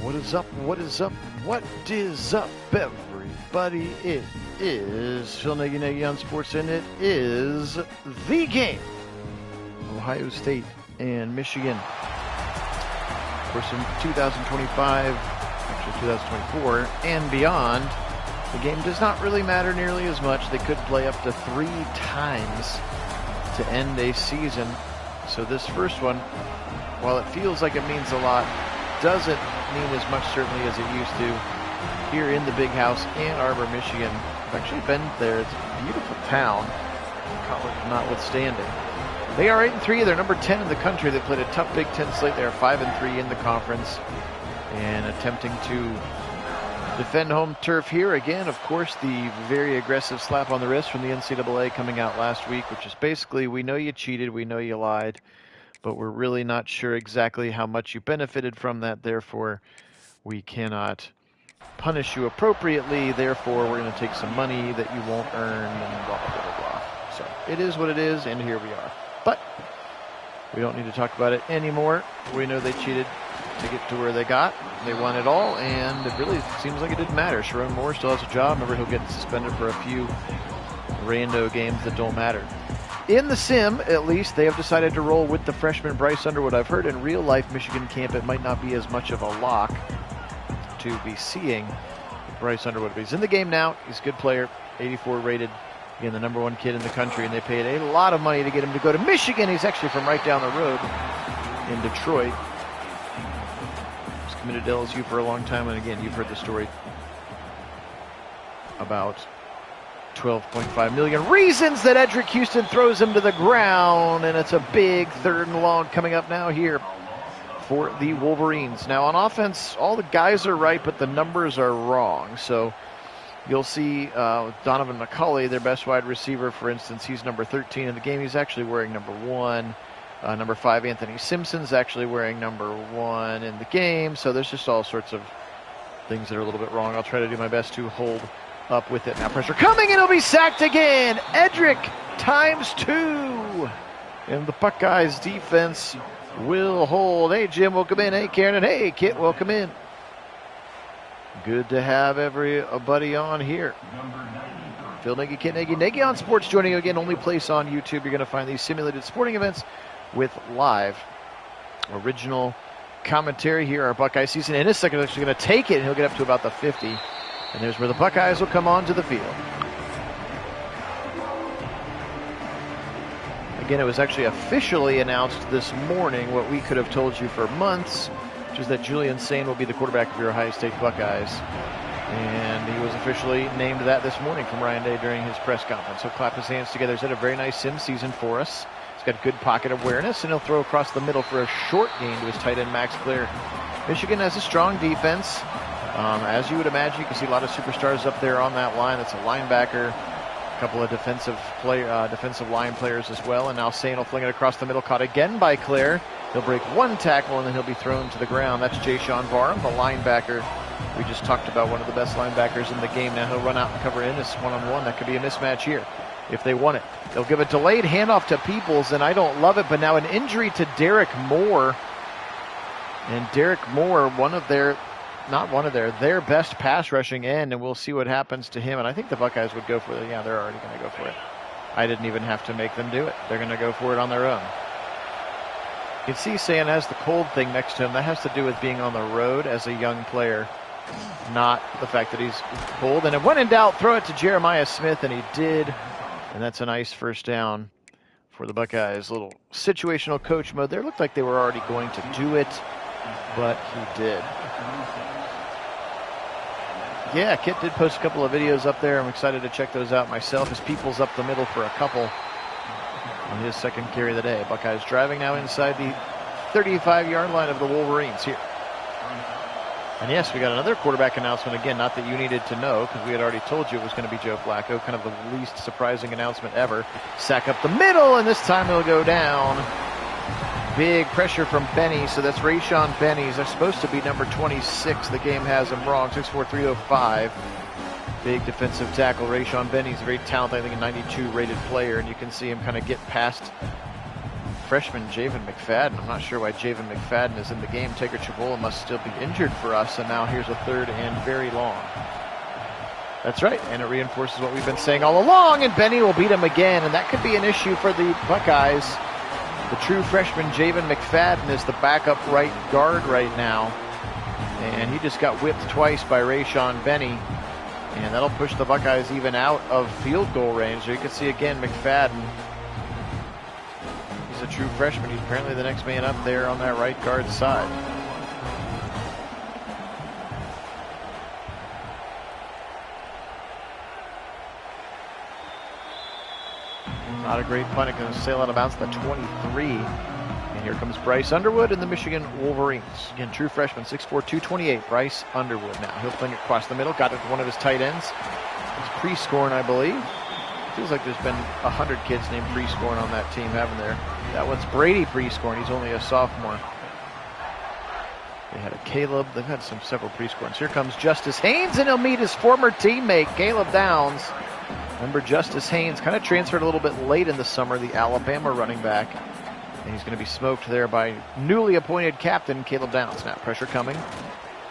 What is up? What is up? What is up, everybody? It is Phil Nagy on Sports, and it is the game. Ohio State and Michigan. Of course, in 2025, actually 2024, and beyond, the game does not really matter nearly as much. They could play up to 3 times to end a season. So this first one, while it feels like it means a lot, doesn't mean as much certainly as it used to here in the Big House, Ann Arbor, Michigan. I've actually been there. It's a beautiful town, college notwithstanding. They are 8-3. They're number 10 in the country. They played a tough Big Ten slate. They are 5-3 in the conference and attempting to defend home turf here. Again, of course, the very aggressive slap on the wrist from the NCAA coming out last week, which is basically, we know you cheated, we know you lied, but we're really not sure exactly how much you benefited from that. Therefore, we cannot punish you appropriately. Therefore, we're going to take some money that you won't earn and blah, blah, blah, blah, blah. So it is what it is, and here we are. But we don't need to talk about it anymore. We know they cheated to get to where they got. They won it all, and it really seems like it didn't matter. Sharon Moore still has a job. Remember, he'll get suspended for a few rando games that don't matter. In the sim, at least, they have decided to roll with the freshman Bryce Underwood. I've heard in real life Michigan camp it might not be as much of a lock to be seeing Bryce Underwood. But he's in the game now. He's a good player, 84 rated. Again, the number 1 kid in the country, and they paid a lot of money to get him to go to Michigan. He's actually from right down the road in Detroit. He's committed to LSU for a long time, and again, you've heard the story about 12.5 million reasons that Edric Houston throws him to the ground, and it's a big 3rd and long coming up now here for the Wolverines. Now on offense, all the guys are right, but the numbers are wrong. So you'll see Donovan McCulley, their best wide receiver, for instance, he's number 13 in the game. He's actually wearing number 1. Number 5, Anthony Simpson's actually wearing number 1 in the game. So there's just all sorts of things that are a little bit wrong. I'll try to do my best to hold up with it. Now pressure coming, and he'll be sacked again. Edric ×2. And the Buckeyes defense will hold. Hey, Jim, welcome in. Hey, Karen, and hey, Kit, welcome in. Good to have everybody on here. Phil Nagy, Kit Nagy, Nagy on Sports joining you again. Only place on YouTube you're going to find these simulated sporting events with live original commentary. Here our Buckeye season. In a second, he's actually going to take it, and he'll get up to about the 50. And there's where the Buckeyes will come onto the field. Again, it was actually officially announced this morning what we could have told you for months, which is that Julian Sain will be the quarterback of your Ohio State Buckeyes. And he was officially named that this morning from Ryan Day during his press conference. So clap his hands together. He's had a very nice sim season for us. He's got good pocket awareness, and he'll throw across the middle for a short gain to his tight end, Max Clare. Michigan has a strong defense. As you would imagine, you can see a lot of superstars up there on that line. That's a linebacker, a couple of defensive line players as well. And now Sain will fling it across the middle, caught again by Clare. He'll break 1 tackle, and then he'll be thrown to the ground. That's Jayshon Barham, the linebacker. We just talked about one of the best linebackers in the game. Now he'll run out and cover in this one-on-one. That could be a mismatch here if they want it. They'll give a delayed handoff to Peoples, and I don't love it, but now an injury to Derek Moore. And Derek Moore, their best pass rushing end, and we'll see what happens to him. And I think the Buckeyes would go for it. Yeah, they're already going to go for it. I didn't even have to make them do it. They're going to go for it on their own. You can see Sain has the cold thing next to him. That has to do with being on the road as a young player, not the fact that he's cold. And when in doubt, throw it to Jeremiah Smith, and he did. And that's a nice first down for the Buckeyes. Little situational coach mode there. Looked like they were already going to do it, but he did. Yeah, Kit did post a couple of videos up there. I'm excited to check those out myself. His People's up the middle for a couple on his second carry of the day. Buckeyes driving now inside the 35-yard line of the Wolverines here. And yes, we got another quarterback announcement. Again, not that you needed to know, because we had already told you it was going to be Joe Flacco. Kind of the least surprising announcement ever. Sack up the middle, and this time he'll go down. Big pressure from Benny, so that's Rayshon Benny. They're supposed to be number 26. The game has him wrong, 6'4", 305. Big defensive tackle. Rayshon Benny's a very talented, I think a 92 rated player, and you can see him kind of get past freshman Javen McFadden. I'm not sure why Javen McFadden is in the game. Taker Chabola must still be injured for us, and now here's a third and very long. That's right, and it reinforces what we've been saying all along, and Benny will beat him again, and that could be an issue for the Buckeyes. The true freshman Javen McFadden is the backup right guard right now, and he just got whipped twice by Rayshon Benny, and that'll push the Buckeyes even out of field goal range. So you can see again McFadden. He's a true freshman. He's apparently the next man up there on that right guard side. Not a great punt. It's going to sail out of bounds at the 23. And here comes Bryce Underwood in the Michigan Wolverines. Again, true freshman, 6'4", 228. Bryce Underwood now. He'll fling it across the middle. Got it to one of his tight ends. He's pre-scoring, I believe. Feels like there's been 100 kids named pre-scoring on that team, haven't there? That one's Brady pre-scoring. He's only a sophomore. They had a Caleb. They've had several pre-scorings. Here comes Justice Haynes, and he'll meet his former teammate, Caleb Downs. Remember, Justice Haynes kind of transferred a little bit late in the summer, the Alabama running back. And he's going to be smoked there by newly appointed captain, Caleb Downs. Now, pressure coming.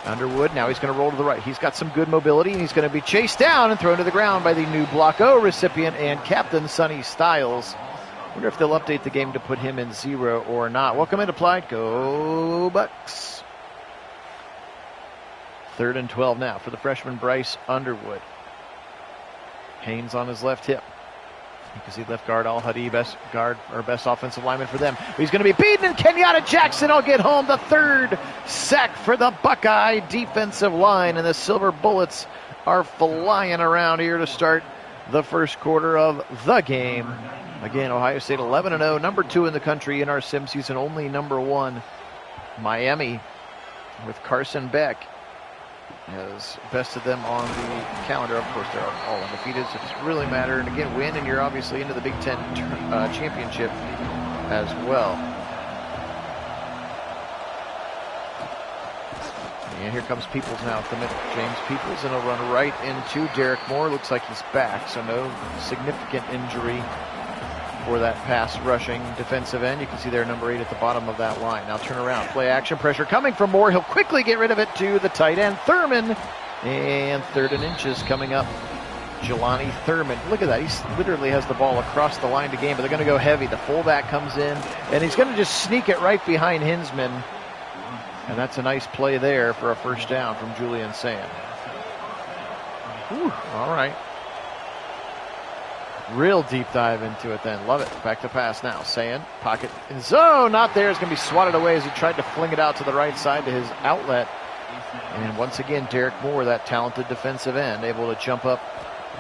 Underwood, now he's going to roll to the right. He's got some good mobility, and he's going to be chased down and thrown to the ground by the new Block O recipient and captain, Sonny Styles. Wonder if they'll update the game to put him in 0 or not. Welcome in, applied. Go Bucks. 3rd and 12 now for the freshman Bryce Underwood. Haynes on his left hip. You can see left guard Al-Hadi, best offensive lineman for them. He's going to be beaten, and Kenyatta Jackson will get home. The 3rd sack for the Buckeye defensive line, and the Silver Bullets are flying around here to start the first quarter of the game. Again, Ohio State 11-0, number 2 in the country in our sim season, only number 1. Miami with Carson Beck has bested them on the calendar. Of course, they're all undefeated, so it doesn't really matter. And again, win, and you're obviously into the Big Ten championship as well. And here comes Peoples now at the middle. James Peoples, and he'll run right into Derek Moore. Looks like he's back, so no significant injury for that pass rushing defensive end. You can see there number 8 at the bottom of that line. Now turn around, play action, pressure coming from Moore. He'll quickly get rid of it to the tight end, Thurman. And 3rd and inches coming up, Jelani Thurman. Look at that, he literally has the ball across the line to gain, but they're going to go heavy. The fullback comes in, and he's going to just sneak it right behind Hinsman. And that's a nice play there for a first down from Julian Sand. All right. Real deep dive into it then. Love it. Back to pass now. Sand, pocket in zone. Not there. It's going to be swatted away as he tried to fling it out to the right side to his outlet. And once again, Derek Moore, that talented defensive end, able to jump up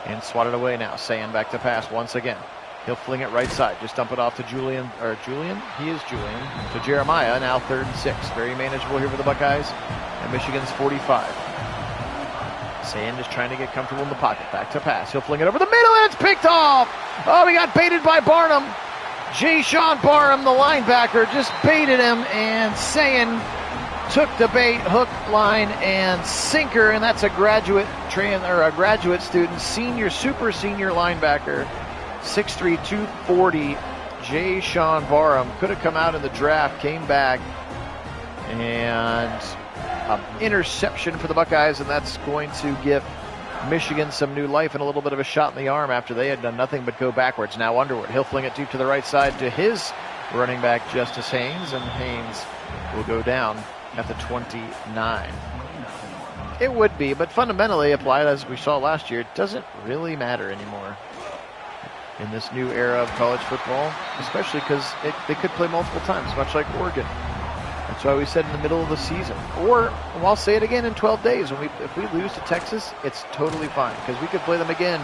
and swat it away now. Sand back to pass once again. He'll fling it right side. Just dump it off to Julian. He is Julian. To Jeremiah. Now 3rd and 6. Very manageable here for the Buckeyes. And Michigan's 45. Sand is trying to get comfortable in the pocket. Back to pass. He'll fling it over the middle, and it's picked off. Oh, he got baited by Barnum. Jay-Sean Barham, the linebacker, just baited him, and Sand took the bait, hook, line, and sinker, and that's a graduate student, super senior linebacker, 6'3", 240. Jay-Sean Barham could have come out in the draft, came back, and interception for the Buckeyes, and that's going to give Michigan some new life and a little bit of a shot in the arm after they had done nothing but go backwards. Now Underwood, he'll fling it deep to the right side to his running back Justice Haynes, and Haynes will go down at the 29. It would be, but fundamentally applied as we saw last year, it doesn't really matter anymore in this new era of college football, especially because they could play multiple times, much like Oregon. That's why we said in the middle of the season. Or, and I'll say it again in 12 days. If we lose to Texas, it's totally fine, because we could play them again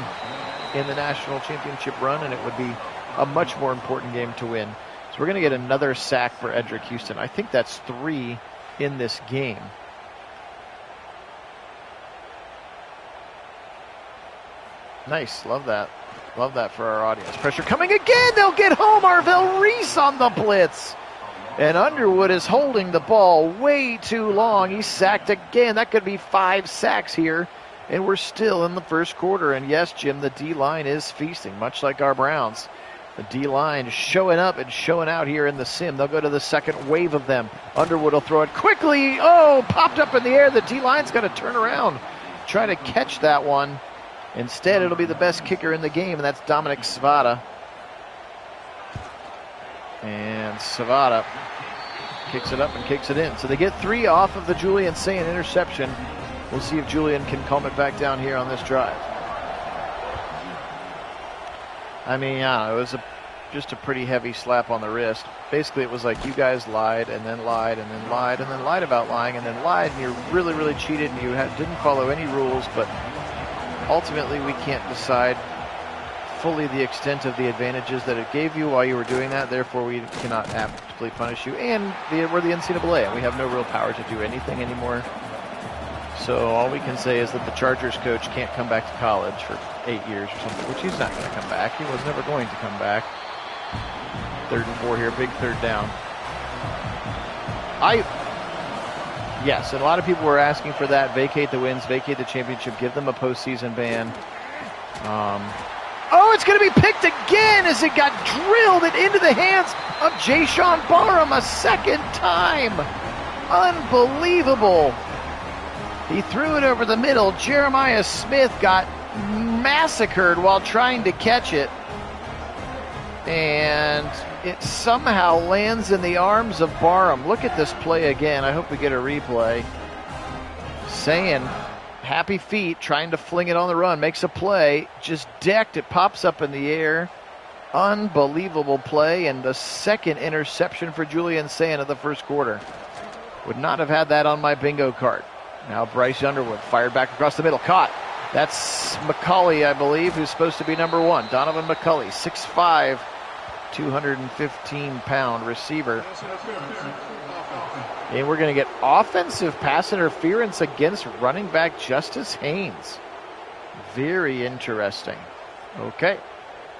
in the national championship run, and it would be a much more important game to win. So we're going to get another sack for Edric Houston. I think that's 3 in this game. Nice. Love that. Love that for our audience. Pressure coming again. They'll get home. Arvell Reese on the blitz. And Underwood is holding the ball way too long. He's sacked again. That could be 5 sacks here. And we're still in the first quarter. And yes, Jim, the D-line is feasting, much like our Browns. The D-line showing up and showing out here in the sim. They'll go to the second wave of them. Underwood will throw it quickly. Oh, popped up in the air. The D-line's got to turn around, try to catch that one. Instead, it'll be the best kicker in the game, and that's Dominic Savada. And Savada kicks it up and kicks it in. So they get 3 off of the Julian Sayin interception. We'll see if Julian can calm it back down here on this drive. I mean, yeah, it was just a pretty heavy slap on the wrist. Basically, it was like you guys lied and then lied and then lied and then lied about lying and then lied, and you're really, really cheated, and you didn't follow any rules, but ultimately we can't decide fully the extent of the advantages that it gave you while you were doing that. Therefore, we cannot aptly punish you. And we're the NCAA, and we have no real power to do anything anymore. So all we can say is that the Chargers coach can't come back to college for 8 years or something, which he's not going to come back. He was never going to come back. 3rd and 4 here, big 3rd down. Yes, and a lot of people were asking for that. Vacate the wins, vacate the championship, give them a postseason ban. Oh, it's going to be picked again as it got drilled and into the hands of Jayshon Barham a second time. Unbelievable. He threw it over the middle. Jeremiah Smith got massacred while trying to catch it. And it somehow lands in the arms of Barham. Look at this play again. I hope we get a replay. Sayin, happy feet, trying to fling it on the run. Makes a play. Just decked. It pops up in the air. Unbelievable play. And the second interception for Julian Sayin of the first quarter. Would not have had that on my bingo card. Now Bryce Underwood fired back across the middle. Caught. That's McCulley, I believe, who's supposed to be number 1. Donovan McCulley, 6'5", 215-pound receiver. And we're going to get offensive pass interference against running back Justice Haynes. Very interesting. Okay.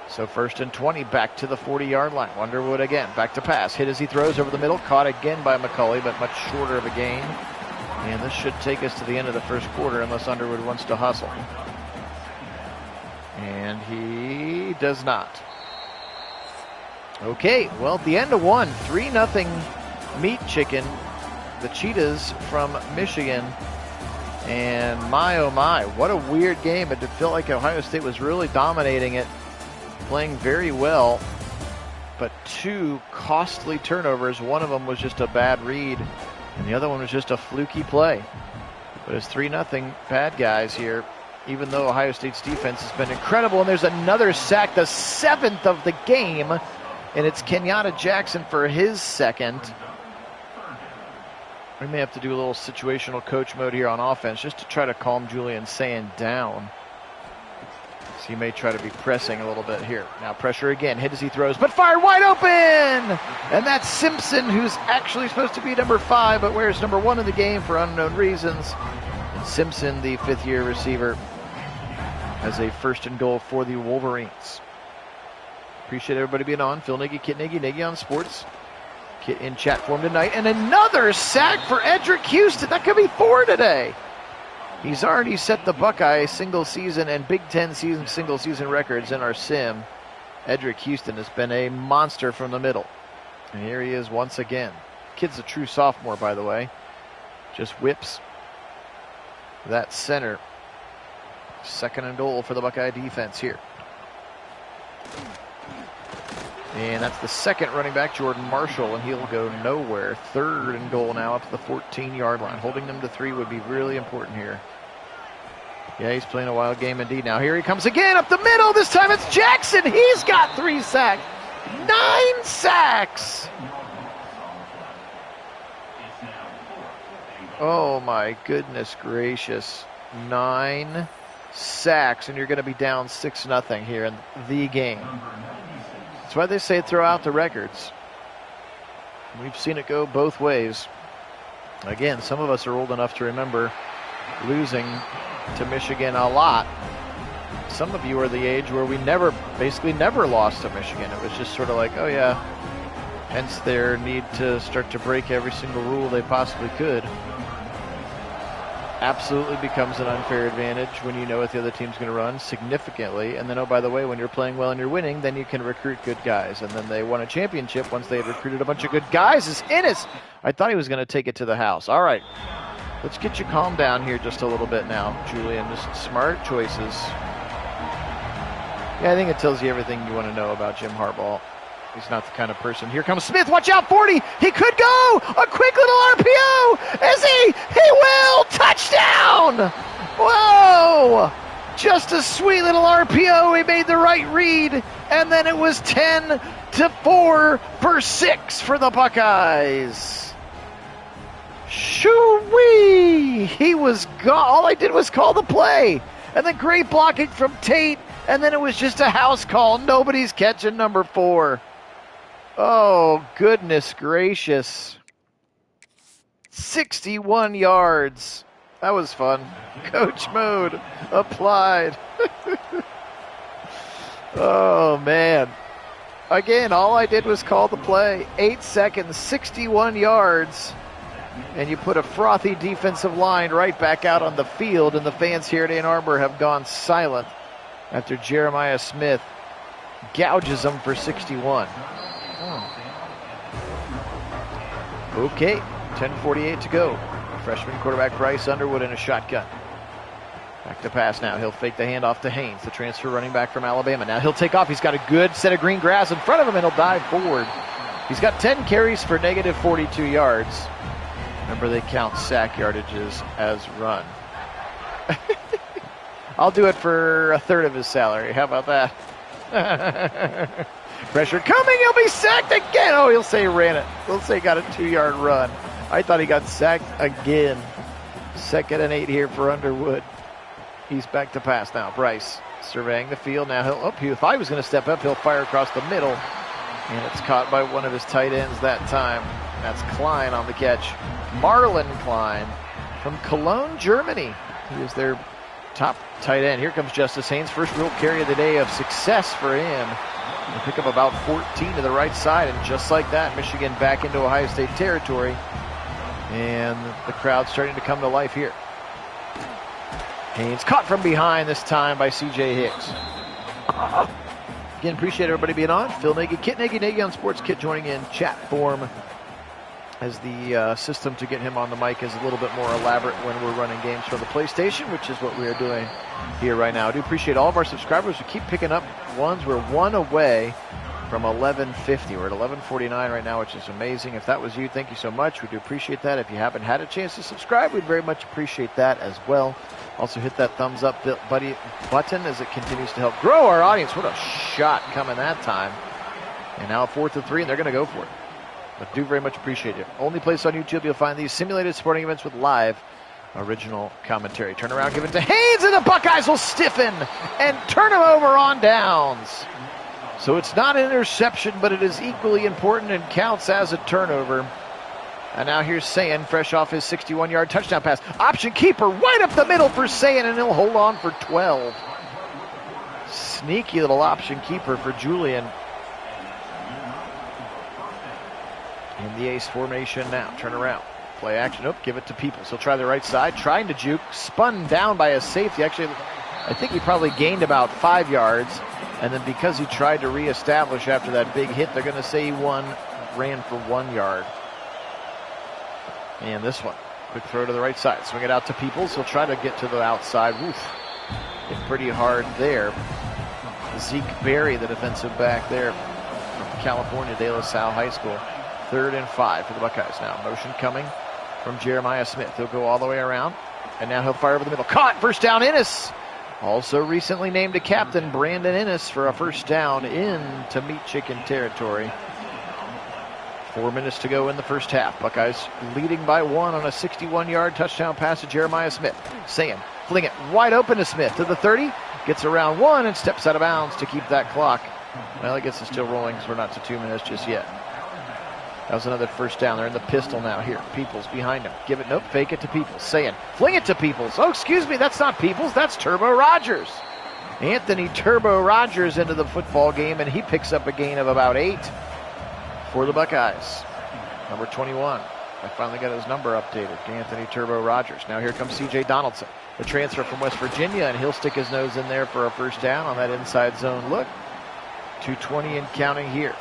So 1st and 20, back to the 40-yard line. Underwood again, back to pass. Hit as he throws over the middle. Caught again by McCulley, but much shorter of a gain. And this should take us to the end of the first quarter unless Underwood wants to hustle. And he does not. Okay, well, at the end of one, 3-0 Meat Chicken. The Cheetahs from Michigan. And my, oh my, what a weird game. It felt like Ohio State was really dominating it, playing very well. But 2 costly turnovers. One of them was just a bad read, and the other one was just a fluky play. But it's 3-0 bad guys here, even though Ohio State's defense has been incredible. And there's another sack, the 7th of the game, and it's Kenyatta Jackson for his 2nd. We may have to do a little situational coach mode here on offense just to try to calm Julian Sayin down. So he may try to be pressing a little bit here. Now pressure again, hit as he throws, but fired wide open! And that's Simpson, who's actually supposed to be number 5, but wears number 1 in the game for unknown reasons. And Simpson, the 5th-year receiver, has a 1st and goal for the Wolverines. Appreciate everybody being on. Phil Nagy, Kit Nagy, Nagy on Sports. Kit in chat form tonight. And another sack for Edric Houston. That could be 4 today. He's already set the Buckeye single season and Big Ten season single season records in our sim. Edric Houston has been a monster from the middle. And here he is once again. Kid's a true sophomore, by the way. Just whips that center. 2nd and goal for the Buckeye defense here. And that's the 2nd running back, Jordan Marshall, and he'll go nowhere. 3rd and goal now up to the 14-yard line. Holding them to 3 would be really important here. Yeah, he's playing a wild game indeed. Now here he comes again up the middle. This time it's Jackson. He's got 3 sacks. 9 sacks. Oh my goodness gracious. 9 sacks, and you're going to be down 6-0 here in the game. That's why they say throw out the records. We've seen it go both ways. Again, some of us are old enough to remember losing to Michigan a lot. Some of you are the age where we basically never lost to Michigan. It was just sort of like, oh yeah, hence their need to start to break every single rule they possibly could. absolutely becomes an unfair advantage when you know what the other team's going to run significantly. And then, oh, by the way, when you're playing well and you're winning, then you can recruit good guys. And then they won a championship once they had recruited a bunch of good guys. It's Innes. I thought he was going to take it to the house. All right, let's get you calmed down here just a little bit now, Julian. Just smart choices. Yeah, I think it tells you everything you want to know about Jim Harbaugh. He's not the kind of person. Here comes Smith. Watch out, 40. He could go. A quick little RPO. Is he? He will. Touchdown. Whoa. Just a sweet little RPO. He made the right read. And then it was 10-4 for 6 for the Buckeyes. Shoo-wee. He was gone. All I did was call the play. And then great blocking from Tate. And then it was just a house call. Nobody's catching number 4. Oh, goodness gracious. 61 yards. That was fun. Coach mode applied. Oh, man. Again, all I did was call the play. 8 seconds, 61 yards. And you put a frothy defensive line right back out on the field, and the fans here at Ann Arbor have gone silent after Jeremiah Smith gouges them for 61. Okay, 10:48 to go. Freshman quarterback Bryce Underwood in a shotgun. Back to pass now. He'll fake the handoff to Haynes, the transfer running back from Alabama. Now he'll take off. He's got a good set of green grass in front of him, and he'll dive forward. He's got 10 carries for negative 42 yards. Remember, they count sack yardages as run. I'll do it for a third of his salary. How about that? Pressure coming. He'll be sacked again. Oh, he'll say he ran it. He'll say he got a 2-yard run. I thought he got sacked again. 2nd and 8 here for Underwood. He's back to pass now. Bryce surveying the field. Now he thought he was going to step up. He'll fire across the middle. And it's caught by one of his tight ends that time. That's Klein on the catch. Marlon Klein from Cologne, Germany. He is their top tight end. Here comes Justice Haynes. First real carry of the day of success for him. He'll pick up about 14 to the right side. And just like that, Michigan back into Ohio State territory. And the crowd's starting to come to life here. Haynes caught from behind this time by C.J. Hicks. Again, appreciate everybody being on. Phil Nagy, Kit Nagy on Sports. Kit joining in chat form, as the system to get him on the mic is a little bit more elaborate when we're running games from the PlayStation, which is what we are doing here right now. I do appreciate all of our subscribers who keep picking up ones. We're one away from 1150. We're at 1149 right now, which is amazing. If that was you, thank you so much. We do appreciate that. If you haven't had a chance to subscribe, we'd very much appreciate that as well. Also hit that thumbs up button as it continues to help grow our audience. What a shot coming that time. And now 4th and 3, and they're going to go for it. But do very much appreciate it. Only place on YouTube you'll find these simulated sporting events with live original commentary. Turnaround given to Haynes, and the Buckeyes will stiffen and turn him over on downs. So it's not an interception, but it is equally important and counts as a turnover. And now here's Sayin, fresh off his 61-yard touchdown pass. Option keeper right up the middle for Sayin, and he'll hold on for 12. Sneaky little option keeper for Julian. In the ace formation now. Turn around. Play action. Nope, give it to Peoples. He'll try the right side. Trying to juke. Spun down by a safety. Actually, I think he probably gained about 5 yards. And then because he tried to reestablish after that big hit, they're going to say he ran for 1 yard. And this one. Quick throw to the right side. Swing it out to Peoples. He'll try to get to the outside. Oof. Hit pretty hard there. Zeke Berry, the defensive back there from California, De La Salle High School. 3rd and 5 for the Buckeyes now. Motion coming from Jeremiah Smith. He'll go all the way around. And now he'll fire over the middle. Caught! First down, Innes. Also recently named a captain, Brandon Innes, for a first down into meat chicken territory. 4 minutes to go in the first half. Buckeyes leading by 1 on a 61-yard touchdown pass to Jeremiah Smith. Sayin, fling it wide open to Smith to the 30. Gets around 1 and steps out of bounds to keep that clock. Well, I guess it's still rolling because we're not to 2 minutes just yet. That was another first down. They're in the pistol now here. Peoples behind him. Give it, nope, fake it to Peoples. Sayin, fling it to Peoples. Oh, excuse me, that's not Peoples, that's Turbo Rogers. Anthony Turbo Rogers into the football game, and he picks up a gain of about 8 for the Buckeyes. Number 21. I finally got his number updated. Anthony Turbo Rogers. Now here comes C.J. Donaldson, the transfer from West Virginia, and he'll stick his nose in there for a first down on that inside zone look. 2:20 and counting here.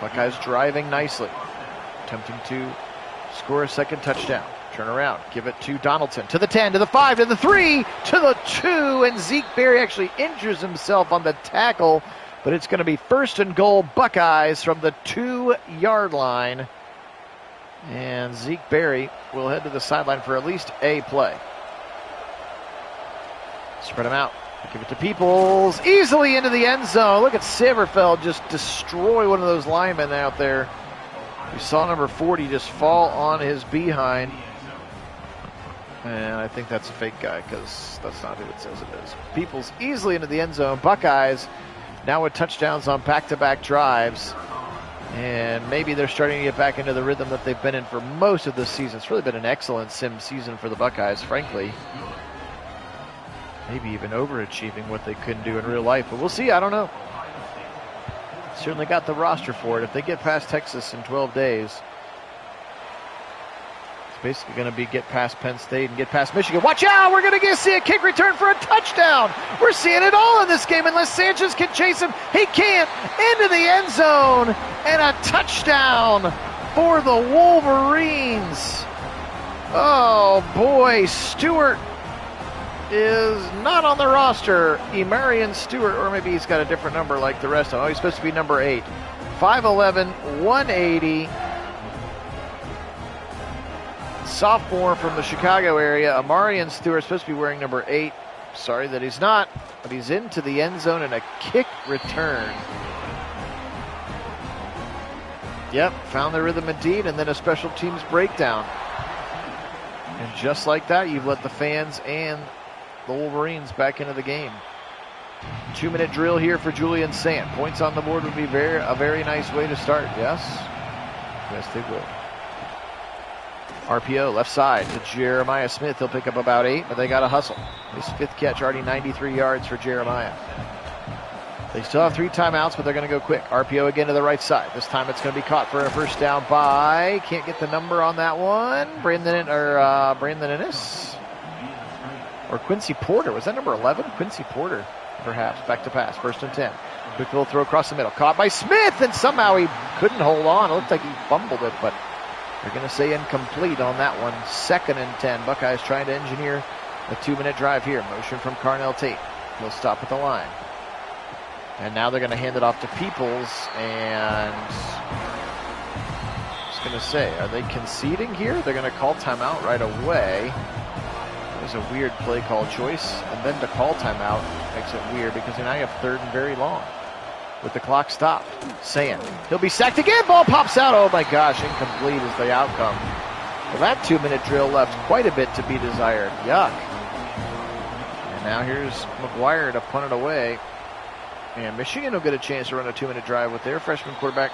Buckeyes driving nicely, attempting to score a second touchdown. Turn around, give it to Donaldson, to the 10, to the 5, to the 3, to the 2, and Zeke Berry actually injures himself on the tackle, but it's going to be first and goal Buckeyes from the 2-yard line, and Zeke Berry will head to the sideline for at least a play. Spread him out, give it to Peoples, easily into the end zone. Look at Saberfeld just destroy one of those linemen out there. We saw number 40 just fall on his behind. And I think that's a fake guy because that's not who it says it is. Peoples easily into the end zone. Buckeyes now with touchdowns on back-to-back drives. And maybe they're starting to get back into the rhythm that they've been in for most of the season. It's really been an excellent sim season for the Buckeyes, frankly. Maybe even overachieving what they couldn't do in real life. But we'll see. I don't know. Certainly got the roster for it. If they get past Texas in 12 days, it's basically going to be get past Penn State and get past Michigan. Watch out! We're going to see a kick return for a touchdown. We're seeing it all in this game unless Sanchez can chase him. He can't. Into the end zone and a touchdown for the Wolverines. Oh boy, Stewart is not on the roster. Emarion Stewart, or maybe he's got a different number like the rest of them. Oh, he's supposed to be number 8. 5'11", 180. Sophomore from the Chicago area. Emarion Stewart supposed to be wearing number 8. Sorry that he's not, but he's into the end zone and a kick return. Yep, found the rhythm indeed, and then a special teams breakdown. And just like that, you've let the fans and the Wolverines back into the game. 2-minute drill here for Julian Sant. Points on the board would be a very nice way to start. Yes? Yes, they would. RPO, left side to Jeremiah Smith. He'll pick up about 8, but they got to hustle. His 5th catch, already 93 yards for Jeremiah. They still have 3 timeouts, but they're going to go quick. RPO again to the right side. This time it's going to be caught for a first down by, can't get the number on that one, Brandon Ennis? Or Quincy Porter. Was that number 11? Quincy Porter, perhaps. Back to pass. 1st and 10. Quick little throw across the middle. Caught by Smith, and somehow he couldn't hold on. It looked like he fumbled it, but they're going to say incomplete on that one. 2nd and 10. Buckeyes trying to engineer a 2-minute drive here. Motion from Carnell Tate. He'll stop at the line. And now they're going to hand it off to Peoples, and I was going to say, are they conceding here? They're going to call timeout right away. It was a weird play call choice, and then to call timeout makes it weird because now you have 3rd and very long with the clock stopped. Sant, he'll be sacked again. Ball pops out. Oh my gosh, incomplete is the outcome. Well, that 2-minute drill left quite a bit to be desired. Yuck. And now here's McGuire to punt it away. And Michigan will get a chance to run a 2-minute drive with their freshman quarterback,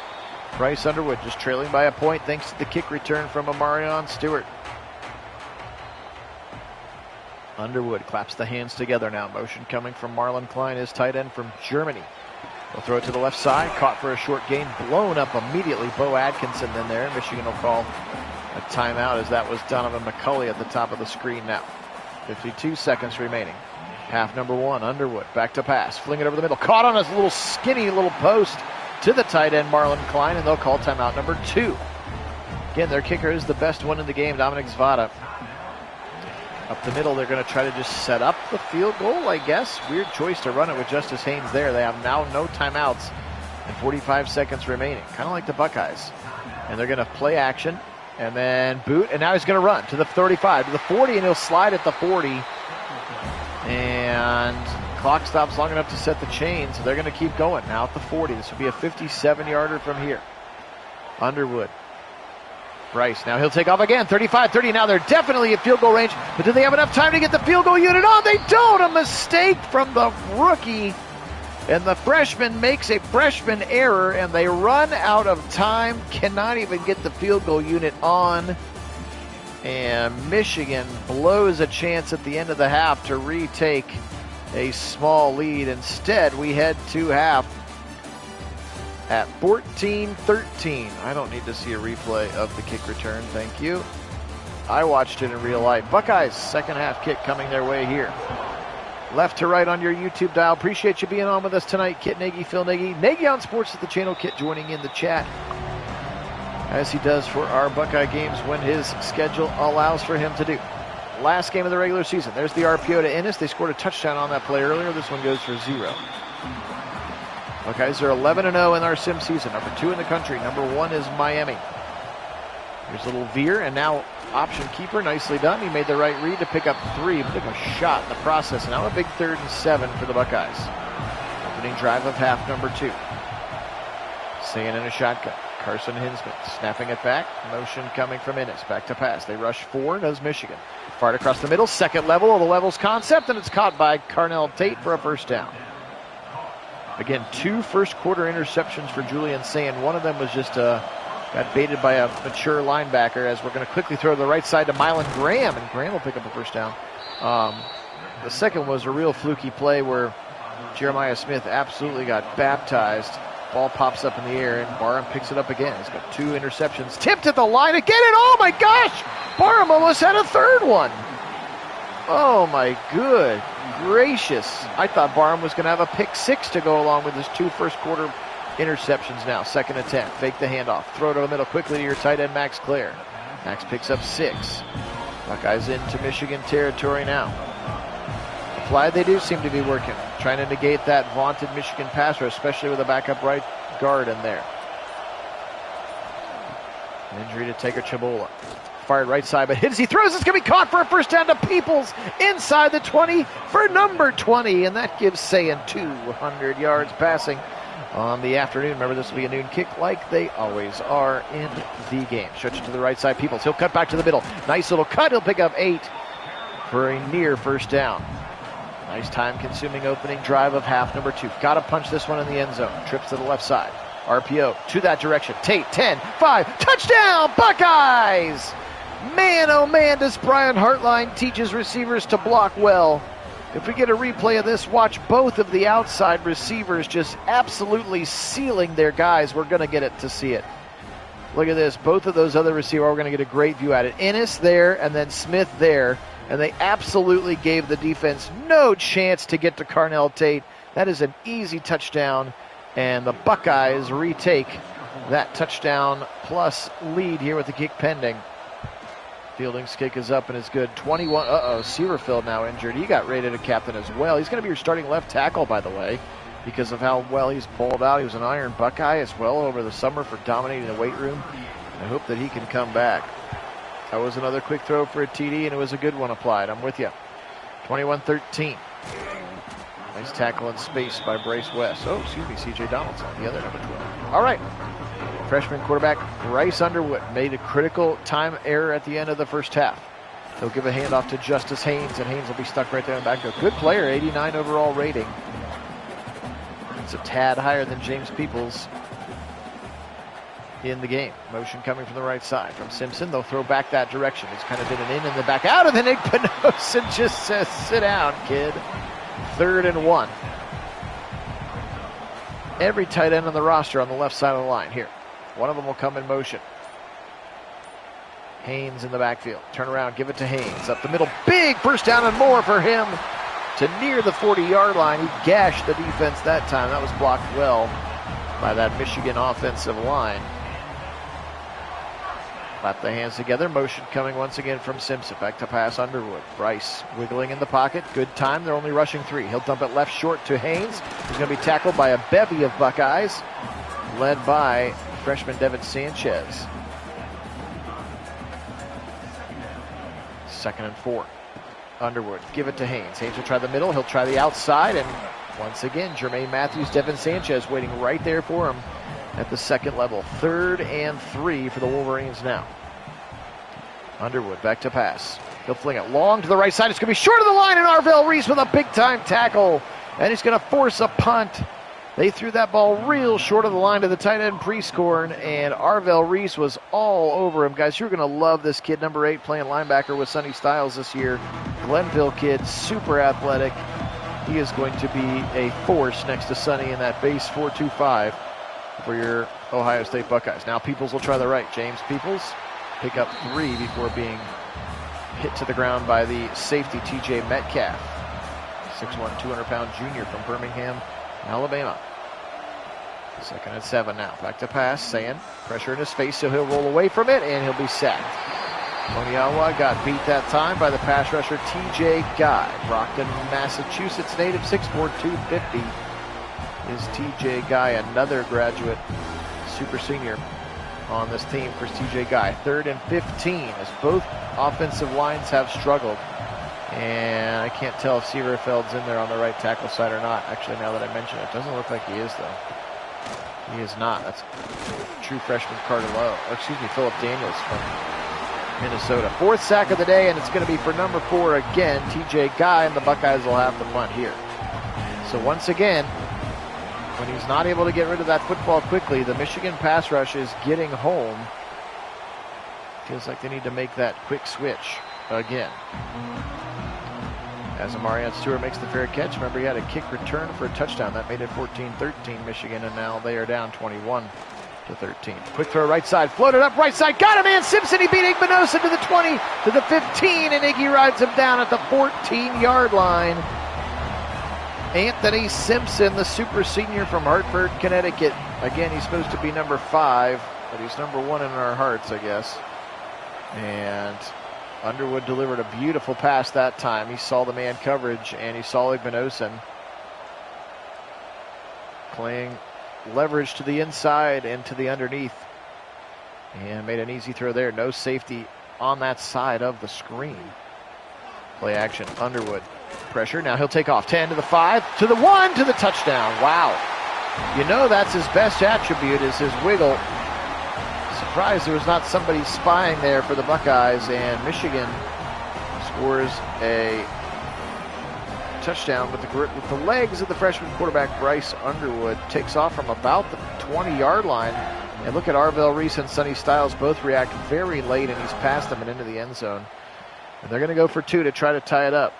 Bryce Underwood, just trailing by a point thanks to the kick return from Emarion Stewart. Underwood claps the hands together now. Motion coming from Marlon Klein, his tight end from Germany. They'll throw it to the left side. Caught for a short gain. Blown up immediately. Bo Atkinson in there. Michigan will call a timeout as that was Donovan McCulley at the top of the screen now. 52 seconds remaining. Half number 1, Underwood. Back to pass. Fling it over the middle. Caught on his little skinny little post to the tight end, Marlon Klein, and they'll call timeout number 2. Again, their kicker is the best one in the game, Dominic Zvada. Up the middle, they're going to try to just set up the field goal, I guess. Weird choice to run it with Justice Haynes there. They have now no timeouts and 45 seconds remaining, kind of like the Buckeyes. And they're going to play action and then boot, and now he's going to run to the 35, to the 40, and he'll slide at the 40. And clock stops long enough to set the chain, so they're going to keep going now at the 40. This will be a 57-yarder from here. Underwood. Bryce, now he'll take off again, 35-30. Now they're definitely at field goal range, but do they have enough time to get the field goal unit on? They don't! A mistake from the rookie, and the freshman makes a freshman error, and they run out of time, cannot even get the field goal unit on, and Michigan blows a chance at the end of the half to retake a small lead. Instead, we head to half at 14-13. I don't need to see a replay of the kick return, thank you. I watched it in real life. Buckeyes, second half kick coming their way here. Left to right on your YouTube dial. Appreciate you being on with us tonight. Kit Nagy, Phil Nagy. Nagy on Sports at the channel. Kit joining in the chat, as he does for our Buckeye games when his schedule allows for him to do. Last game of the regular season. There's the RPO to Ennis. They scored a touchdown on that play earlier. This one goes for 0. Buckeyes are 11-0 in our sim season. Number 2 in the country. Number 1 is Miami. Here's a little veer, and now option keeper. Nicely done. He made the right read to pick up 3, but took a shot in the process. Now a big 3rd and 7 for the Buckeyes. Opening drive of half number 2. Staying in a shotgun. Carson Hinsman snapping it back. Motion coming from Ennis. Back to pass. They rush 4, does Michigan. Fired across the middle. Second level of the levels concept, and it's caught by Carnell Tate for a first down. Again, 2 first quarter interceptions for Julian Sayin. One of them was just got baited by a mature linebacker, as we're going to quickly throw to the right side to Mylan Graham, and Graham will pick up a first down. The second was a real fluky play where Jeremiah Smith absolutely got baptized. Ball pops up in the air, and Barham picks it up again. He's got 2 interceptions. Tipped at the line again, and oh my gosh! Barham almost had a 3rd one. Oh my good gracious. I thought Barham was going to have a pick 6 to go along with his 2 first quarter interceptions now. Second attempt. Fake the handoff. Throw to the middle quickly to your tight end, Max Clare. Max picks up 6. Buckeyes into Michigan territory now. Applied, they do seem to be working. Trying to negate that vaunted Michigan pass rush, especially with a backup right guard in there. Injury to Taker Chabola. Fired right side, but hits. He throws. It's going to be caught for a first down to Peoples inside the 20 for number 20. And that gives Sayin 200 yards passing on the afternoon. Remember, this will be a noon kick like they always are in the game. Stretch it to the right side. Peoples. He'll cut back to the middle. Nice little cut. He'll pick up 8 for a near first down. Nice time-consuming opening drive of half number 2. Got to punch this one in the end zone. Trips to the left side. RPO to that direction. Tate, 10, 5, touchdown, Buckeyes! Man, oh man, does Brian Hartline teach his receivers to block well. If we get a replay of this, watch both of the outside receivers just absolutely sealing their guys. We're going to get it to see it. Look at this. Both of those other receivers, we're going to get a great view at it. Ennis there and then Smith there. And they absolutely gave the defense no chance to get to Carnell Tate. That is an easy touchdown. And the Buckeyes retake that touchdown plus lead here with the kick pending. Fielding's kick is up and is good. 21. Severfield now injured. He got rated a captain as well. He's going to be your starting left tackle, by the way, because of how well he's pulled out. He was an Iron Buckeye as well over the summer for dominating the weight room. I hope that he can come back. That was another quick throw for a TD, and it was a good one applied. I'm with you. 21-13. Nice tackle in space by Bryce West. C.J. Donaldson, the other number 12. All right. Freshman quarterback Bryce Underwood made a critical time error at the end of the first half. He'll give a handoff to Justice Haynes, and Haynes will be stuck right there in the backfield. Good player, 89 overall rating. It's a tad higher than James Peoples in the game. Motion coming from the right side from Simpson. They'll throw back that direction. It's kind of been an in the back out, and then Nick Penosin just says, sit down, kid. 3rd and 1. Every tight end on the roster on the left side of the line here. One of them will come in motion. Haynes in the backfield. Turn around, give it to Haynes. Up the middle, big first down and more for him to near the 40-yard line. He gashed the defense that time. That was blocked well by that Michigan offensive line. Clap the hands together. Motion coming once again from Simpson. Back to pass Underwood. Bryce wiggling in the pocket. Good time. They're only rushing 3. He'll dump it left short to Haynes. He's going to be tackled by a bevy of Buckeyes, led by freshman Devin Sanchez. 2nd and 4. Underwood. Give it to Haynes. Haynes will try the middle. He'll try the outside. And once again, Jermaine Matthews, Devin Sanchez waiting right there for him at the second level. 3rd and 3 for the Wolverines now. Underwood back to pass. He'll fling it long to the right side. It's going to be short of the line, and Arvell Reese with a big-time tackle. And he's going to force a punt. They threw that ball real short of the line to the tight end Prescorn, and Arvell Reese was all over him. Guys, you're going to love this kid, number 8, playing linebacker with Sonny Styles this year. Glenville kid, super athletic. He is going to be a force next to Sonny in that base 4.25. for your Ohio State Buckeyes. Now Peoples will try the right. James Peoples pick up 3 before being hit to the ground by the safety TJ Metcalf. 6'1", 200-pound junior from Birmingham, Alabama. 2nd and 7 now. Back to pass. Sand. Pressure in his face, so he'll roll away from it, and he'll be sacked. Moniawa got beat that time by the pass rusher TJ Guy. Brockton, Massachusetts native, 6'4", 250 is TJ Guy, another graduate super senior on this team for TJ Guy. 3rd and 15 as both offensive lines have struggled. And I can't tell if Sieverfeld's in there on the right tackle side or not. Actually, now that I mention it, doesn't look like he is, though. He is not. That's true freshman Philip Daniels from Minnesota. 4th sack of the day, and it's going to be for number 4 again, TJ Guy, and the Buckeyes will have the punt here. So once again, when he's not able to get rid of that football quickly, the Michigan pass rush is getting home. Feels like they need to make that quick switch again. As Amarian Stewart makes the fair catch. Remember, he had a kick return for a touchdown. That made it 14-13 Michigan, and now they are down 21-13. Quick throw right side, floated up right side, got him, and Simpson, he beat Igbenogson to the 20, to the 15, and Iggy rides him down at the 14-yard line. Anthony Simpson, the super senior from Hartford, Connecticut. Again, he's supposed to be number 5, but he's number 1 in our hearts, I guess. And Underwood delivered a beautiful pass that time. He saw the man coverage, and he saw Igbenogson playing leverage to the inside and to the underneath, and made an easy throw there. No safety on that side of the screen. Play action, Underwood. Pressure, now he'll take off. 10 to the 5, to the 1, to the touchdown. Wow. You know that's his best attribute, is his wiggle. Surprised there was not somebody spying there for the Buckeyes, and Michigan scores a touchdown with the legs of the freshman quarterback Bryce Underwood. Takes off from about the 20-yard line, and look at Arvell Reese and Sonny Styles both react very late, and he's past them and into the end zone. And they're going to go for 2 to try to tie it up.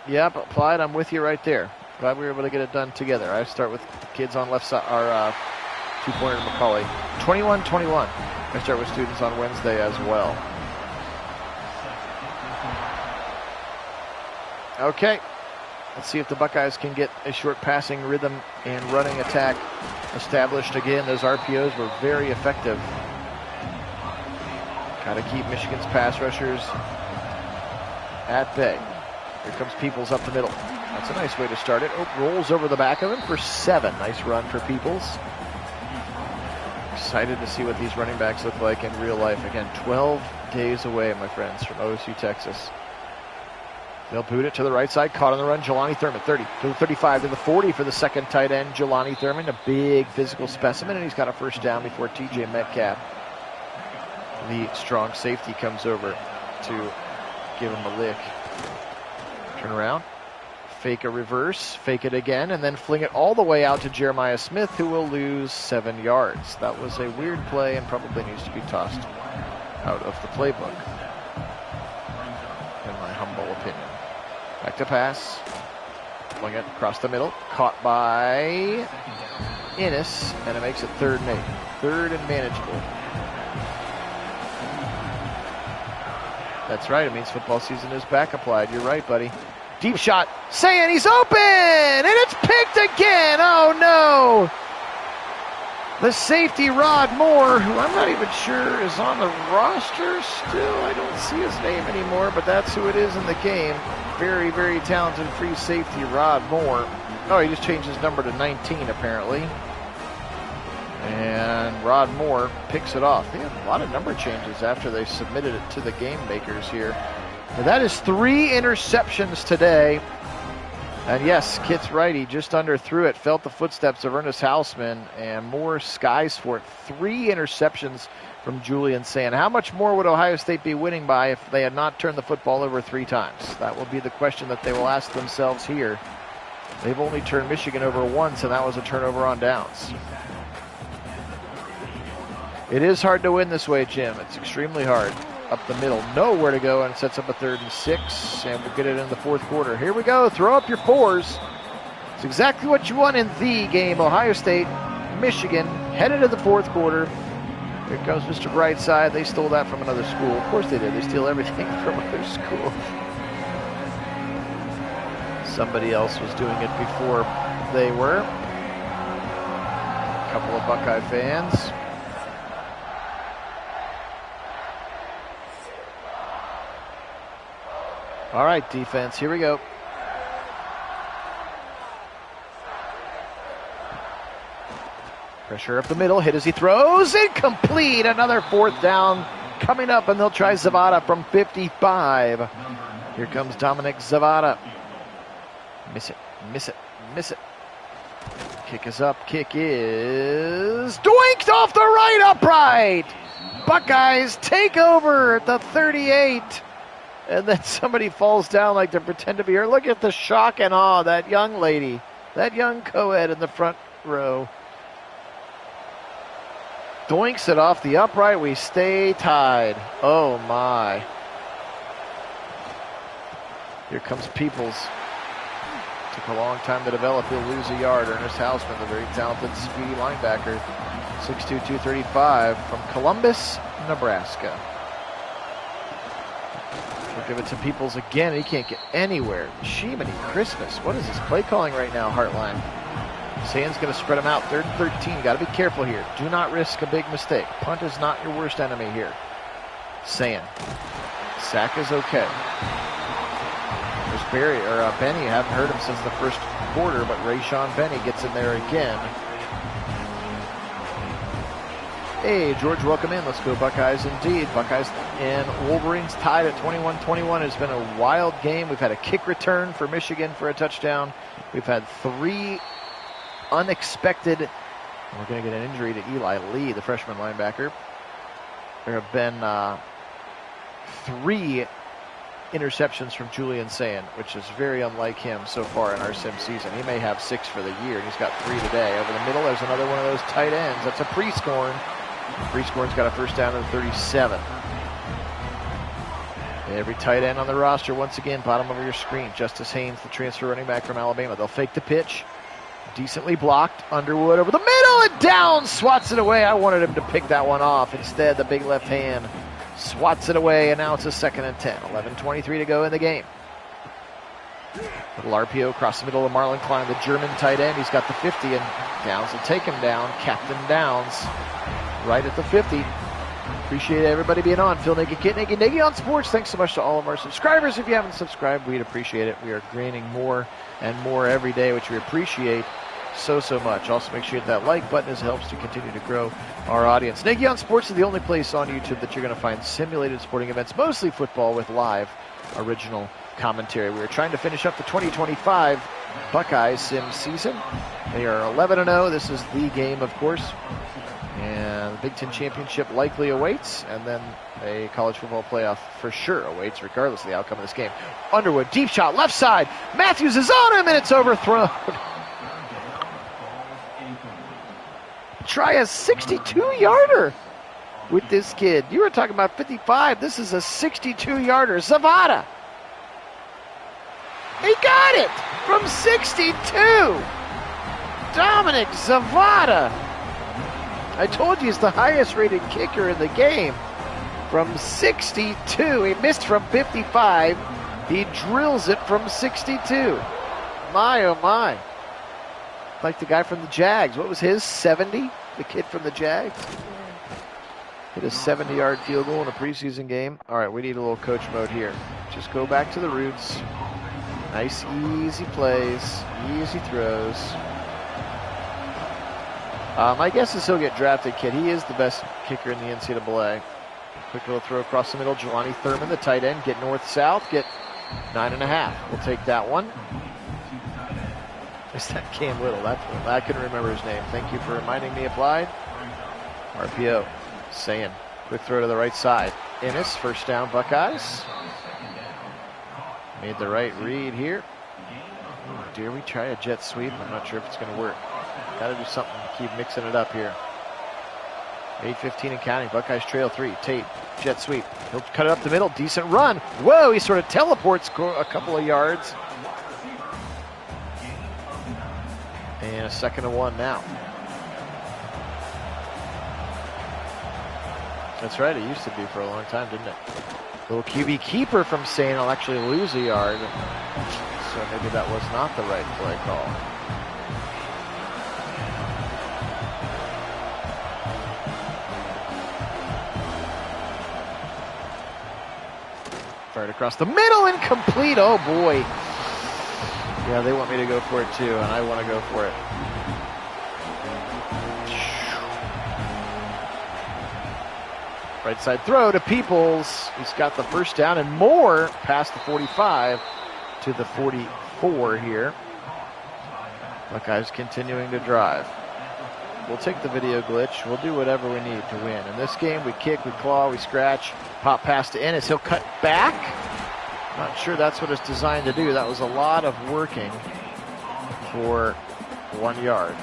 Yep, applied. I'm with you right there. Glad we were able to get it done together. I start with kids on left side, our two-pointer McCauley. 21-21. I start with students on Wednesday as well. Okay, let's see if the Buckeyes can get a short passing rhythm and running attack established again. Those RPOs were very effective. Got to keep Michigan's pass rushers at bay. Here comes Peoples up the middle. That's a nice way to start it. Oh, rolls over the back of him for 7. Nice run for Peoples. Excited to see what these running backs look like in real life. Again, 12 days away, my friends, from OSU, Texas. They'll boot it to the right side. Caught on the run, Jelani Thurman. 30 to the 35 to the 40 for the second tight end, Jelani Thurman. A big physical specimen, and he's got a first down before TJ Metcalf, the strong safety, comes over to give him a lick. Turn around, fake a reverse, fake it again, and then fling it all the way out to Jeremiah Smith, who will lose 7 yards. That was a weird play and probably needs to be tossed out of the playbook, in my humble opinion. Back to pass, fling it across the middle, caught by Innes, and it makes it 3rd and 8. 3rd and manageable. That's right, it means football season is back applied. You're right, buddy. Deep shot, saying he's open, and it's picked again. Oh no! The safety, Rod Moore, who I'm not even sure is on the roster still. I don't see his name anymore, but that's who it is in the game. Very, very talented free safety, Rod Moore. Oh, he just changed his number to 19, apparently. And Rod Moore picks it off. They had a lot of number changes after they submitted it to the game makers here. But that is 3 interceptions today. And yes, Kit's right. He just underthrew it, felt the footsteps of Ernest Hausman, and Moore skies for it. 3 interceptions from Julian Sand. How much more would Ohio State be winning by if they had not turned the football over 3 times? That will be the question that they will ask themselves here. They've only turned Michigan over once, and that was a turnover on downs. It is hard to win this way, Jim. It's extremely hard. Up the middle, nowhere to go, and it sets up a 3rd and 6, and we'll get it in the 4th quarter. Here we go. Throw up your 4s. It's exactly what you want in the game. Ohio State, Michigan, headed to the fourth quarter. Here comes Mr. Brightside. They stole that from another school. Of course they did. They steal everything from other schools. Somebody else was doing it before they were. A couple of Buckeye fans. All right, defense, here we go. Pressure up the middle, hit as he throws, incomplete. Another fourth down coming up, and they'll try Zavada from 55. Here comes Dominic Zavada. Miss it, miss it, miss it. Kick is up, kick is doinked off the right upright. Buckeyes take over at the 38. And then somebody falls down like to pretend to be her. Look at the shock and awe, that young lady, that young co-ed in the front row. Doinks it off the upright. We stay tied. Oh, my. Here comes Peoples. Took a long time to develop. He'll lose a yard. Ernest Hausman, the very talented, speedy linebacker. 6'2", 235 from Columbus, Nebraska. We'll give it to Peoples again. He can't get anywhere. Jiminy Christmas. What is this play calling right now, Heartline? Sand's going to spread him out. 3rd and 13. Got to be careful here. Do not risk a big mistake. Punt is not your worst enemy here. Sand. Sack is okay. There's Benny. I haven't heard him since the first quarter, but Rayshawn Benny gets in there again. Hey, George, welcome in. Let's go Buckeyes indeed. Buckeyes and Wolverines tied at 21-21. It's been a wild game. We've had a kick return for Michigan for a touchdown. We've had 3 unexpected. We're going to get an injury to Eli Lee, the freshman linebacker. There have been 3 interceptions from Julian Sand, which is very unlike him so far in our sim season. He may have 6 for the year, and he's got 3 today. Over the middle, there's another one of those tight ends. That's a pre-scoring. Pre-scoring's got a first down to the 37. Every tight end on the roster, once again, bottom of your screen. Justice Haynes, the transfer running back from Alabama. They'll fake the pitch. Decently blocked. Underwood over the middle and down. Swats it away. I wanted him to pick that one off. Instead, the big left hand swats it away, and now it's a 2nd and 10. 11:23 to go in the game. Little RPO across the middle of Marlon Klein, the German tight end. He's got the 50, and Downs will take him down. Captain Downs right at the 50. Appreciate everybody being on. Phil Nagy, Kit Nagy on Sports. Thanks so much to all of our subscribers. If you haven't subscribed, we'd appreciate it. We are gaining more and more every day, which we appreciate so much. Also, make sure you hit that like button as it helps to continue to grow our audience. Nagy on Sports is the only place on YouTube that you're going to find simulated sporting events, mostly football with live original commentary. We are trying to finish up the 2025 Buckeyes sim season. They are 11-0. This is the game, of course. And the Big Ten Championship likely awaits, and then a college football playoff for sure awaits, regardless of the outcome of this game. Underwood, deep shot, left side. Matthews is on him, and it's overthrown. Try a 62-yarder with this kid. You were talking about 55. This is a 62-yarder. Zavada. He got it from 62. Dominic Zavada. I told you he's the highest rated kicker in the game. From 62. He missed from 55. He drills it from 62. My, oh my. Like the guy from the Jags. What was his? 70? The kid from the Jags? Hit a 70-yard field goal in a preseason game. All right, we need a little coach mode here. Just go back to the roots. Nice, easy plays. Easy throws. My guess is he'll get drafted, kid. He is the best kicker in the NCAA. Quick little throw across the middle. Jelani Thurman, the tight end. Get north-south. Get 9.5. We'll take that one. Is that Cam Little? I couldn't remember his name. Thank you for reminding me. Applied. RPO. Sand. Quick throw to the right side. Ennis, first down, Buckeyes. Made the right read here. Dare we try a jet sweep? I'm not sure if it's going to work. Got to do something to keep mixing it up here. 8:15 and counting. Buckeyes trail 3. Tate, jet sweep. He'll cut it up the middle. Decent run. Whoa, he sort of teleports a couple of yards. a 2nd and 1 now. That's right, it used to be for a long time, didn't it? Little QB keeper from Sane will actually lose a yard. So maybe that was not the right play call. Fired across the middle, incomplete. Oh boy. Yeah, they want me to go for it too, and I want to go for it. Right side throw to Peoples. He's got the first down and more past the 45 to the 44 here. Buckeyes continuing to drive. We'll take the video glitch. We'll do whatever we need to win. In this game, we kick, we claw, we scratch, pop pass to Ennis. He'll cut back. Not sure that's what it's designed to do. That was a lot of working for 1 yard.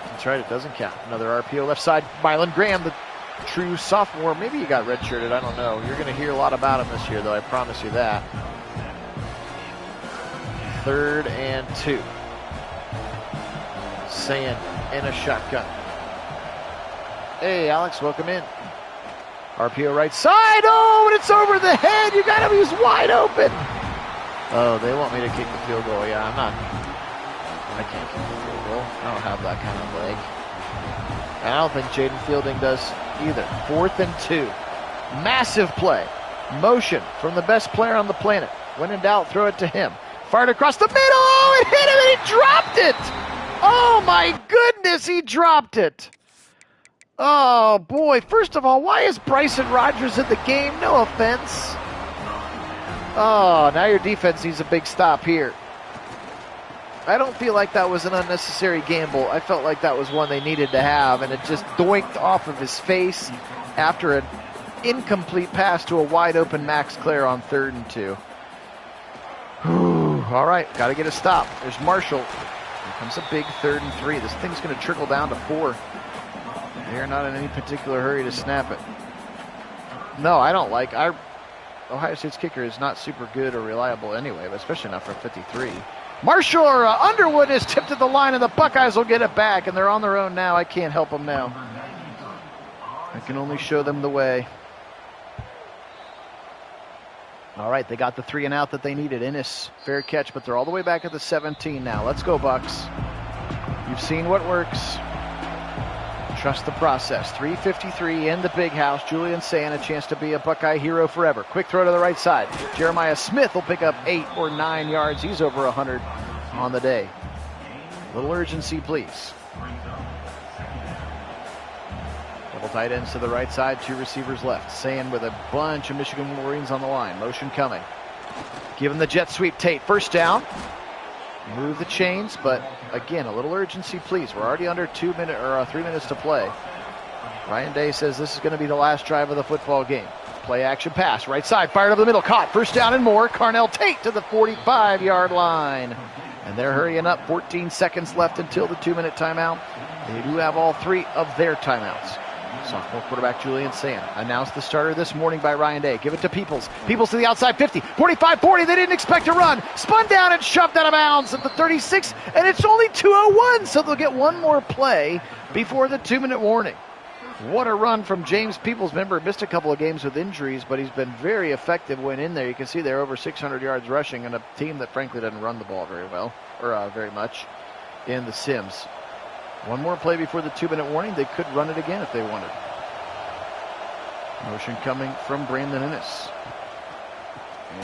That's right, it doesn't count. Another RPO left side. Mylan Graham, the true sophomore. Maybe he got redshirted, I don't know. You're going to hear a lot about him this year, though, I promise you that. 3rd and 2. Sand in a shotgun. Hey, Alex, welcome in. RPO right side. Oh, and it's over the head. You got him. He was wide open. Oh, they want me to kick the field goal. Yeah, I can't kick the field goal. I don't have that kind of leg. And I don't think Jaden Fielding does either. 4th and 2. Massive play. Motion from the best player on the planet. When in doubt, throw it to him. Fired across the middle. Oh, it hit him and he dropped it. Oh, my goodness, he dropped it. Oh, boy. First of all, why is Bryson Rogers in the game? No offense. Oh, now your defense needs a big stop here. I don't feel like that was an unnecessary gamble. I felt like that was one they needed to have, and it just doinked off of his face after an incomplete pass to a wide-open Max Clare on 3rd and 2. All right, got to get a stop. There's Marshall. Here comes a big 3rd and 3. This thing's going to trickle down to 4. They're not in any particular hurry to snap it. No, I don't like. Ohio State's kicker is not super good or reliable anyway, but especially not from 53. Marshall or Underwood is tipped at the line, and the Buckeyes will get it back, and they're on their own now. I can't help them now. I can only show them the way. All right, they got the 3 and out that they needed. Ennis, fair catch, but they're all the way back at the 17 now. Let's go, Bucks. You've seen what works. Trust the process. 3:53 in the big house. Julian Sand, a chance to be a Buckeye hero forever. Quick throw to the right side. Jeremiah Smith will pick up 8 or 9 yards. He's over 100 on the day. Little urgency, please. Double tight ends to the right side. 2 receivers left. Sand with a bunch of Michigan Wolverines on the line. Motion coming. Give him the jet sweep. Tate, first down. Move the chains, but again, a little urgency, please. We're already under 3 minutes to play. Ryan Day says this is going to be the last drive of the football game. Play action pass, right side, fired up the middle, caught. First down and more. Carnell Tate to the 45-yard line. And they're hurrying up. 14 seconds left until the 2-minute timeout. They do have all 3 of their timeouts. Sophomore quarterback Julian Sand announced the starter this morning by Ryan Day. Give it to Peoples. Peoples to the outside 50, 45, 40. They didn't expect to run. Spun down and shoved out of bounds at the 36, and it's only 2:01, so they'll get one more play before the 2-minute warning. What a run from James Peoples. Remember, missed a couple of games with injuries, but he's been very effective when in there. You can see they're over 600 yards rushing, and a team that frankly doesn't run the ball very well, or very much, in the Sims. One more play before the 2-minute warning. They could run it again if they wanted. Motion coming from Brandon Ennis.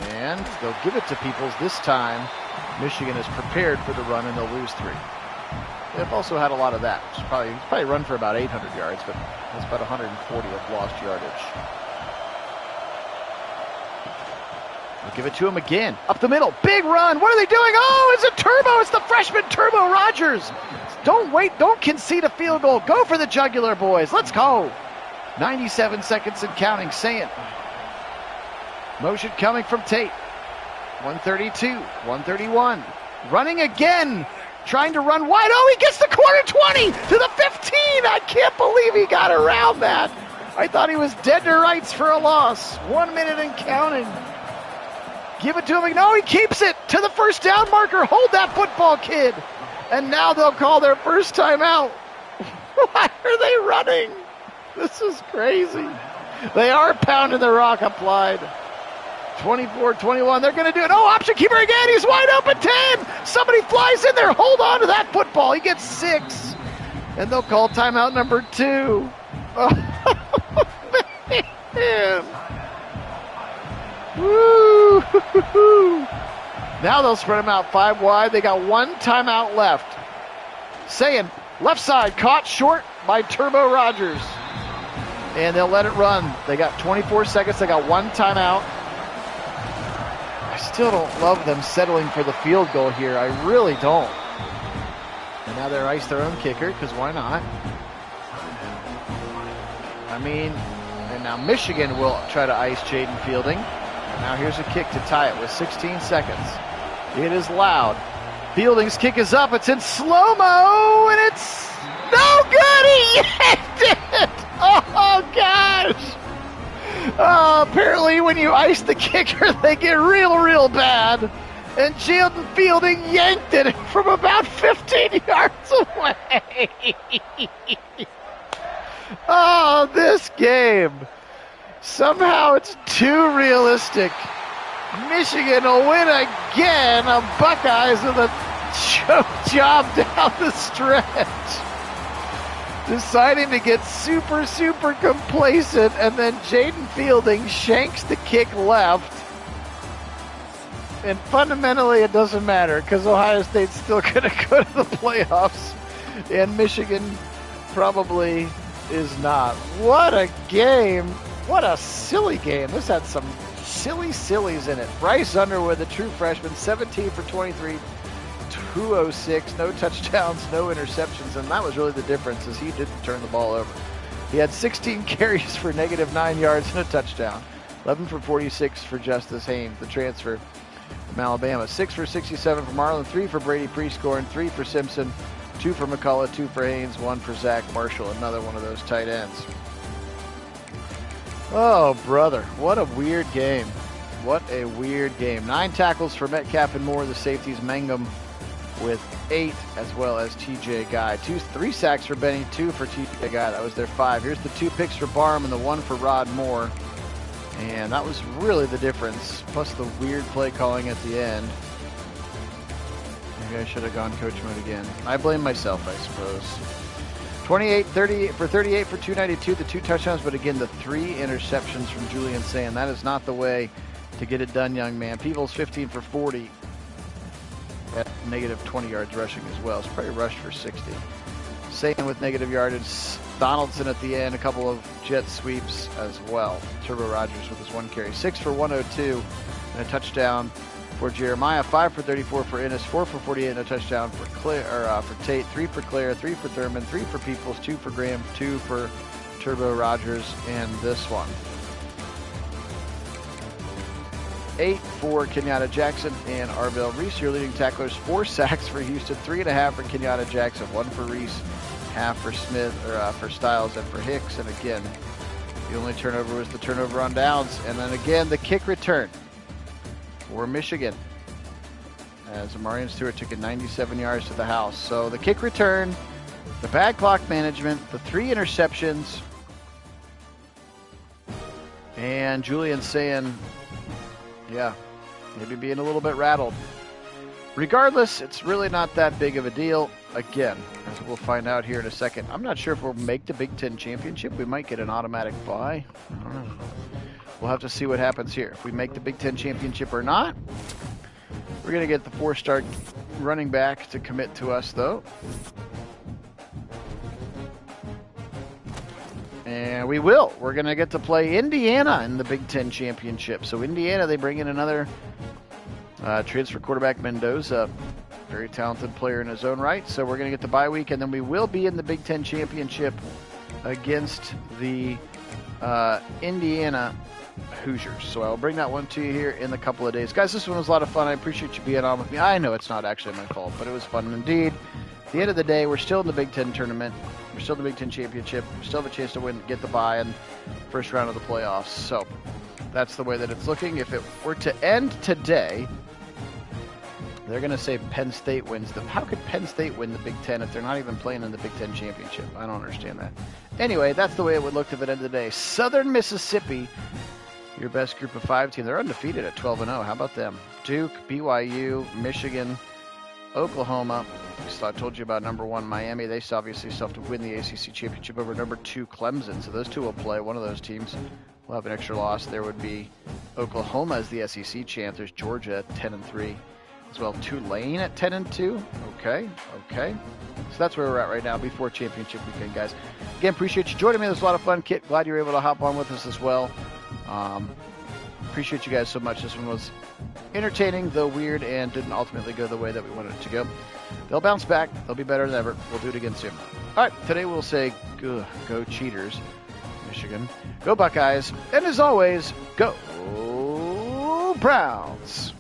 And they'll give it to Peoples. This time, Michigan is prepared for the run, and they'll lose 3. They've also had a lot of that. He's probably run for about 800 yards, but that's about 140 of lost yardage. They'll give it to him again. Up the middle. Big run. What are they doing? Oh, it's a turbo. It's the freshman Turbo Rogers. Don't wait. Don't concede a field goal. Go for the jugular, boys. Let's go. 97 seconds and counting. Saying. Motion coming from Tate. 132. 131. Running again. Trying to run wide. Oh, he gets the corner 20 to the 15. I can't believe he got around that. I thought he was dead to rights for a loss. 1 minute and counting. Give it to him. No, he keeps it to the first down marker. Hold that football, kid. And now they'll call their first timeout. Why are they running? This is crazy. They are pounding the rock applied. 24-21. They're going to do it. Oh, option keeper again. He's wide open. 10. Somebody flies in there. Hold on to that football. He gets 6. And they'll call timeout number 2. Oh, man. Woo! Now they'll spread them out 5 wide. They got 1 timeout left. Saying left side caught short by Turbo Rogers. And they'll let it run. They got 24 seconds. They got 1 timeout. I still don't love them settling for the field goal here. I really don't. And now they're ice their own kicker, because why not? I mean, and now Michigan will try to ice Jaden Fielding. And now here's a kick to tie it with 16 seconds. It is loud. Fielding's kick is up. It's in slow-mo, and it's no good. He yanked it. Oh, gosh. Apparently when you ice the kicker, they get real bad. And Jaden Fielding yanked it from about 15 yards away. Oh, this game. Somehow it's too realistic. Michigan will win again. A Buckeyes with a choke job down the stretch. Deciding to get super complacent, and then Jaden Fielding shanks the kick left. And fundamentally it doesn't matter, because Ohio State's still going to go to the playoffs. And Michigan probably is not. What a game. What a silly game. This had some sillies in it. Bryce Underwood, the true freshman, 17 for 23, 206, no touchdowns, no interceptions, and that was really the difference, is he didn't turn the ball over. He had 16 carries for -9 yards and a touchdown. 11 for 46 for Justice Haynes, the transfer from Alabama. 6 for 67 for Marlon, 3 for Brady Prescorn, 3 for Simpson, 2 for McCullough, 2 for Haynes, 1 for Zach Marshall, another one of those tight ends. Oh, brother, what a weird game. What a weird game. 9 tackles for Metcalf and Moore. The safeties Mangum with 8, as well as TJ Guy. 3 sacks for Benny, 2 for TJ Guy. That was their 5. Here's the 2 picks for Barham and the 1 for Rod Moore. And that was really the difference, plus the weird play calling at the end. Maybe I should have gone coach mode again. I blame myself, I suppose. 38 for 292, the 2 touchdowns, but again, the 3 interceptions from Julian Sayin. That is not the way to get it done, young man. Peebles 15 for 40 at -20 yards rushing as well. It's probably rushed for 60. Sayin with negative yardage. Donaldson at the end, a couple of jet sweeps as well. Turbo Rogers with his 1 carry. 6 for 102 and a touchdown for Jeremiah. 5 for 34 for Ennis. 4 for 48 and a touchdown for for Tate. 3 for Claire. 3 for Thurman. 3 for Peoples. 2 for Graham. 2 for Turbo Rogers. And this one. 8 for Kenyatta Jackson and Arvell Reese, your leading tacklers. 4 sacks for Houston. 3.5 for Kenyatta Jackson. 1 for Reese. Half for Smith, or for Styles, and for Hicks. And again, the only turnover was the turnover on downs. And then again, the kick return for Michigan, as Amarian Stewart took it 97 yards to the house. So the kick return, the bad clock management, the 3 interceptions, and Julian saying, yeah, maybe being a little bit rattled. Regardless, it's really not that big of a deal. Again, as we'll find out here in a second, I'm not sure if we'll make the Big Ten Championship. We might get an automatic bye. I don't know. We'll have to see what happens here. If we make the Big Ten Championship or not, we're going to get the 4-star running back to commit to us, though. And we will. We're going to get to play Indiana in the Big Ten Championship. So Indiana, they bring in another transfer quarterback, Mendoza. Very talented player in his own right. So we're going to get the bye week, and then we will be in the Big Ten Championship against the Indiana Hoosiers. So I'll bring that one to you here in a couple of days. Guys, this one was a lot of fun. I appreciate you being on with me. I know it's not actually my fault, but it was fun indeed. At the end of the day, we're still in the Big Ten tournament. We're still in the Big Ten Championship. We still have a chance to win, get the bye, and first round of the playoffs. So that's the way that it's looking. If it were to end today, they're going to say Penn State wins them. How could Penn State win the Big Ten if they're not even playing in the Big Ten championship? I don't understand that. Anyway, that's the way it would look at the end of the day. Southern Mississippi, your best group of 5 team. They're undefeated at 12-0. How about them? Duke, BYU, Michigan, Oklahoma. I told you about number 1 Miami. They obviously still have to win the ACC championship over number 2 Clemson. So those two will play. One of those teams will have an extra loss. There would be Oklahoma as the SEC champ. There's Georgia at 10-3 as well. Tulane at 10-2. Okay. So that's where we're at right now before championship weekend, guys. Again, appreciate you joining me. It was a lot of fun. Kit, glad you were able to hop on with us as well. Appreciate you guys so much. This one was entertaining, though weird, and didn't ultimately go the way that we wanted it to go. They'll bounce back. They'll be better than ever. We'll do it again soon. All right, today we'll say go Cheaters, Michigan. Go Buckeyes. And as always, go Browns.